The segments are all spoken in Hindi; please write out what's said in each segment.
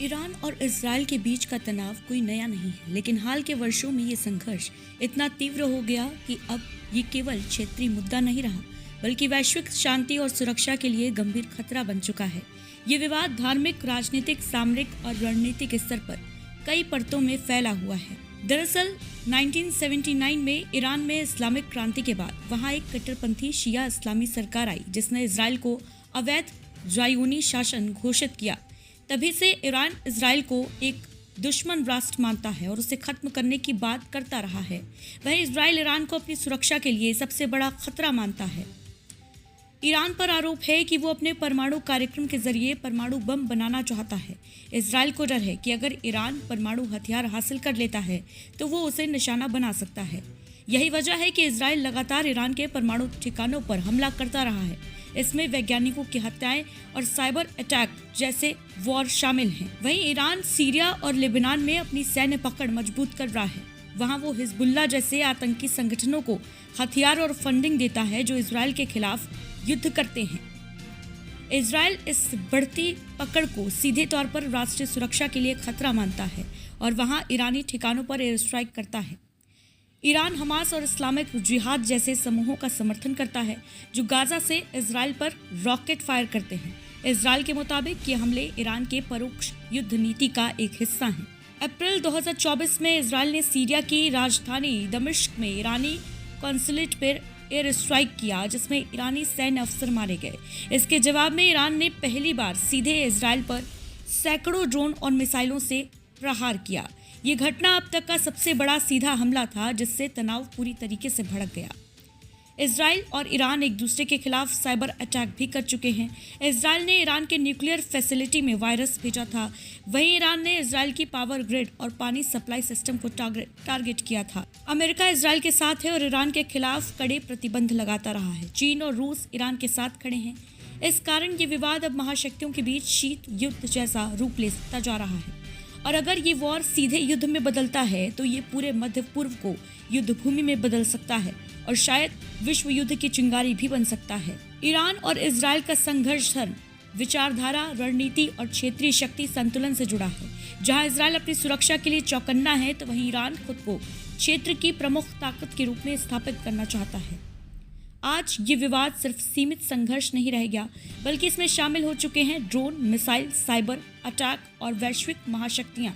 ईरान और इजराइल के बीच का तनाव कोई नया नहीं है, लेकिन हाल के वर्षों में ये संघर्ष इतना तीव्र हो गया कि अब ये केवल क्षेत्रीय मुद्दा नहीं रहा, बल्कि वैश्विक शांति और सुरक्षा के लिए गंभीर खतरा बन चुका है। ये विवाद धार्मिक, राजनीतिक, सामरिक और रणनीतिक स्तर पर कई परतों में फैला हुआ है। दरअसल 1979 में ईरान में इस्लामिक क्रांति के बाद वहां एक कट्टरपंथी शिया इस्लामी सरकार आई, जिसने इजराइल को अवैध ज़ायोनी शासन घोषित किया। तभी से ईरान इजराइल को एक दुश्मन राष्ट्र मानता है और उसे खत्म करने की बात करता रहा है। वहीं इजराइल ईरान को अपनी सुरक्षा के लिए सबसे बड़ा खतरा मानता है। ईरान पर आरोप है कि वो अपने परमाणु कार्यक्रम के जरिए परमाणु बम बनाना चाहता है। इजराइल को डर है कि अगर ईरान परमाणु हथियार हासिल कर लेता है तो वो उसे निशाना बना सकता है। यही वजह है कि इजराइल लगातार ईरान के परमाणु ठिकानों पर हमला करता रहा है। इसमें वैज्ञानिकों की हत्याएं और साइबर अटैक जैसे वॉर शामिल हैं। वहीं ईरान सीरिया और लेबनान में अपनी सैन्य पकड़ मजबूत कर रहा है। वहां वो हिजबुल्लाह जैसे आतंकी संगठनों को हथियार और फंडिंग देता है जो इजराइल के खिलाफ युद्ध करते हैं। इजराइल इस बढ़ती पकड़ को सीधे तौर पर राष्ट्रीय सुरक्षा के लिए खतरा मानता है और वहां ईरानी ठिकानों पर एयर स्ट्राइक करता है। ईरान हमास और इस्लामिक जिहाद जैसे समूहों का समर्थन करता है जो गाजा से इजराइल पर रॉकेट फायर करते हैं। इजराइल के मुताबिक ये हमले ईरान के परोक्ष युद्ध नीति का एक हिस्सा हैं। अप्रैल 2024 में इजराइल ने सीरिया की राजधानी दमिश्क में ईरानी कॉन्सुलेट पर एयर स्ट्राइक किया, जिसमें ईरानी सैन्य अफसर मारे गए। इसके जवाब में ईरान ने पहली बार सीधे इजराइल पर सैकड़ों ड्रोन और मिसाइलों से प्रहार किया। ये घटना अब तक का सबसे बड़ा सीधा हमला था, जिससे तनाव पूरी तरीके से भड़क गया। इजराइल और ईरान एक दूसरे के खिलाफ साइबर अटैक भी कर चुके हैं। इजराइल ने ईरान के न्यूक्लियर फैसिलिटी में वायरस भेजा था। वहीं ईरान ने इजराइल की पावर ग्रिड और पानी सप्लाई सिस्टम को टारगेट किया था। अमेरिका इजराइल के साथ है और ईरान के खिलाफ कड़े प्रतिबंध लगाता रहा है। चीन और रूस ईरान के साथ खड़े हैं। इस कारण ये विवाद अब महाशक्तियों के बीच शीत युद्ध जैसा रूप लेता जा रहा है। और अगर ये वॉर सीधे युद्ध में बदलता है तो ये पूरे मध्य पूर्व को युद्ध भूमि में बदल सकता है और शायद विश्व युद्ध की चिंगारी भी बन सकता है। ईरान और इजराइल का संघर्ष धर्म, विचारधारा, रणनीति और क्षेत्रीय शक्ति संतुलन से जुड़ा है। जहां इजराइल अपनी सुरक्षा के लिए चौकन्ना है तो वहीं ईरान खुद को क्षेत्र की प्रमुख ताकत के रूप में स्थापित करना चाहता है। आज ये विवाद सिर्फ सीमित संघर्ष नहीं रह गया, बल्कि इसमें शामिल हो चुके हैं ड्रोन, मिसाइल, साइबर अटैक और वैश्विक महाशक्तियां।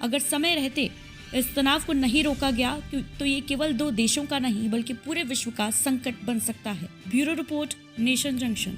अगर समय रहते इस तनाव को नहीं रोका गया तो ये केवल दो देशों का नहीं बल्कि पूरे विश्व का संकट बन सकता है। Bureau report, nation junction.